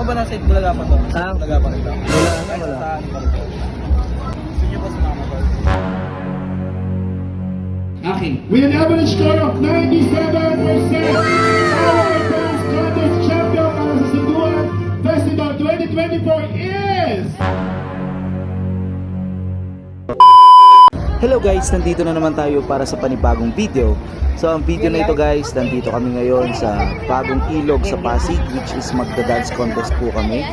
ba nasa Bulaga pa to? Bulaga pa rin. Wala. Gusto niyo ba sumama ko? Okay. With an average score of 97%, our dance contest champion para sa Sunduan Festival 2024 is... Hello guys, nandito na naman tayo para sa panibagong video. So ang video na ito guys, nandito kami ngayon sa Bagong Ilog sa Pasig, which is magda-dance contest po kami.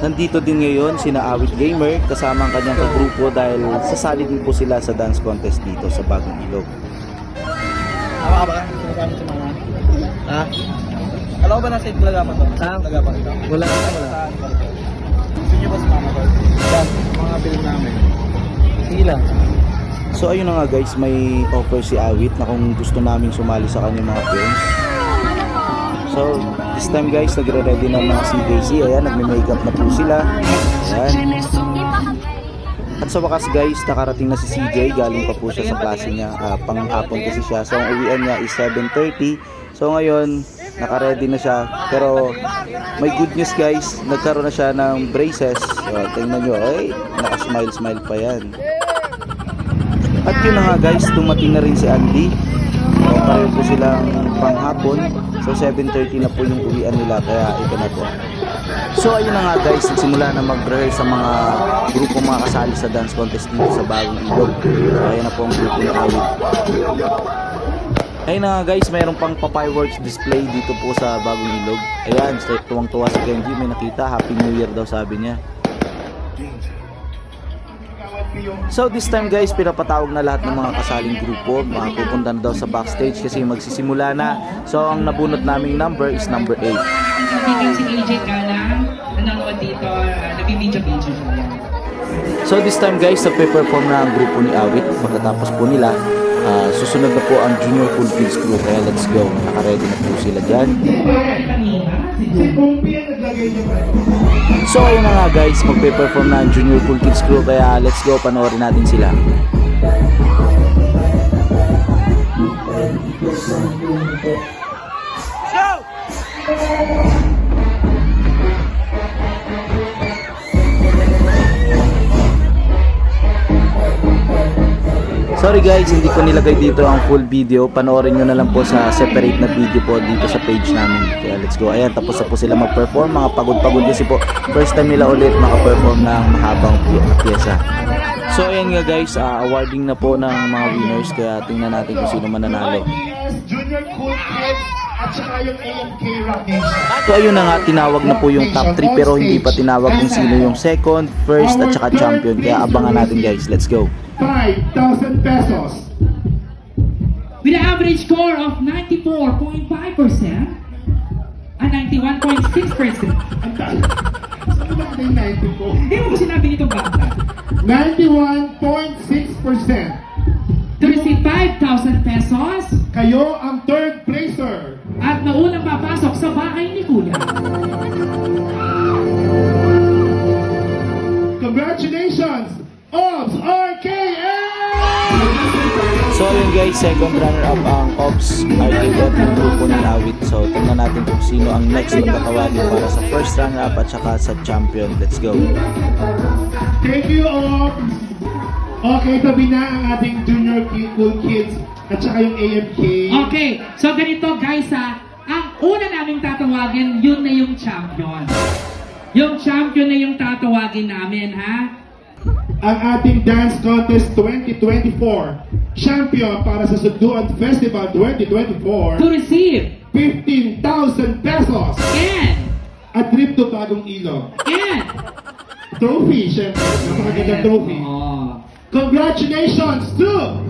Nandito din ngayon sina Awit Gamer kasama ang kanyang kagrupo dahil sasali din po sila sa dance contest dito sa Bagong Ilog. Tama ka ba? Sumasama sa mga... Ha? Alam ko ba nasa Bulaga pa to? Bulaga pa rin. Wala. Gusto niyo ba sumama ko? Mga film namin. Sige lang. So ayun na nga guys, may offer si Awit na kung gusto naming sumali sa kanyang mga films. So this time guys, nagre-ready na mga CKC. Ayan, nagme-makeup na po sila. Ayan. At sa wakas guys, nakarating na si CJ. Galing pa po siya sa klase niya. Panghapon kasi siya. So ang uwian niya is 7:30. So ngayon, naka-ready na siya. Pero may good news guys, nagkaroon na siya ng braces. So tingnan nyo, ay naka-smile pa yan. At yun na nga guys, dumating na rin si Andy. So pareho po silang panghapon. So 7:30 na po yung uwian nila, kaya ito na po. So ayun na nga guys, nagsimula na mag-rehearse sa mga grupo mga kasali sa dance contest dito sa Bagong Ilog. So ayan na po ang grupo ni Awit. Ayun na nga guys, mayroon pang pa-fireworks display dito po sa Bagong Ilog. Ayan, tuwang-tuwa si Kenji, may nakita, Happy New Year daw sabi niya. So this time guys, pinapatawag na lahat ng mga kasaling grupo. Mga pupunta na daw sa backstage kasi magsisimula na. So ang nabunot naming number is number 8. Nakikita si AJ Kala, nanonood dito, nabibidyo-video siya. So this time guys, nagpe-perform na ang grupo ni Awit. Pagkatapos po nila, susunod na po ang Junior Cool Kids crew. Kaya let's go, naka-ready na po sila dyan. So ayun na nga guys, magpe-perform na ang Junior Cool Kids crew. Kaya let's go, panoorin natin sila. Sorry guys, hindi ko nilagay dito ang full video. Panoorin nyo na lang po sa separate na video po dito sa page namin. Kaya let's go. Ayan, tapos na po sila mag-perform. Mga pagod-pagod kasi po. First time nila ulit maka-perform ng mahabang pyesa. So ayan nga guys, awarding na po ng mga winners. Kaya tingnan natin kung sino mananalo. Junior Cool Kids at saka yung AMK Rock Nation. So ayun na nga, tinawag na po yung top 3 pero hindi pa tinawag kung sino yung second, first at saka champion. Kaya abangan natin guys. Let's go. 5,000 pesos. With an average score of 94.5% and 91.6%. Ang dami. Saan ba yung 94? Hindi mo ko sinabi nitong bata. 91.6%. To receive 5,000 pesos Kayo ang third placer. at naunang papasok sa bahay ni Kuya. Congratulations, OBS RKM! So ayun guys, second runner-up ang OBS RKF ng grupo ni Awit. So tingnan natin kung sino ang next na tatawagin para sa first runner-up at saka sa champion. Let's go. Thank you, OBS. Okay, tabi na ang ating Junior Cool Kids at saka yung AMK. Okay, so ganito guys ang una naming tatawagin, yun na yung champion. Yung champion na yung tatawagin namin, ha? Ang ating Dance Contest 2024 champion para sa Sunduan Festival 2024, To receive 15,000 pesos and at trip to Bagong Ilog. Trophy, syempre. Napakagandang trophy. Oh. Congratulations to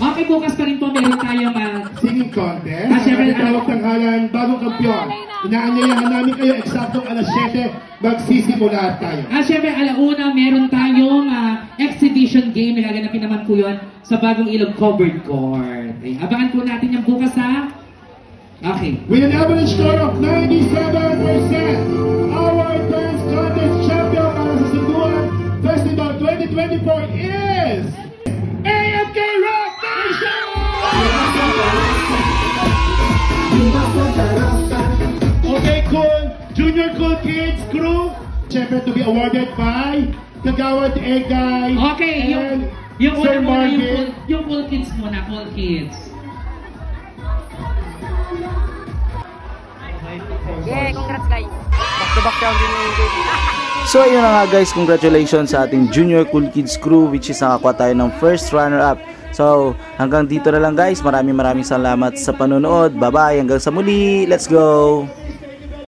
Okay, bukas pa rin po meron tayong singing contest. Syempre, Tawag tanghalan, bagong kampiyon. Inaanyayahan namin kayo eksaktong alas 7, magsisimula tayo. syempre alauna meron tayong exhibition game na gaganapin naman po yun sa Bagong Ilog Covered Court. Okay, abangan po natin yung bukas ha. Okay. With an average score of 97%, our dance contest champion para sa Sunduan Festival 2024 is AMK Rock Nation! Okay, cool. Junior Cool Kids crew, syempre to be awarded by Kagawad Egay Okay, and yung Sir una muna, Marvin. yung cool kids muna, cool kids. Yeah, congrats guys. So ayun na nga guys, congratulations sa ating Junior Cool Kids crew, which is nakakuha tayo ng first runner-up. So hanggang dito na lang guys, maraming salamat sa panonood. Bye bye, hanggang sa muli, let's go!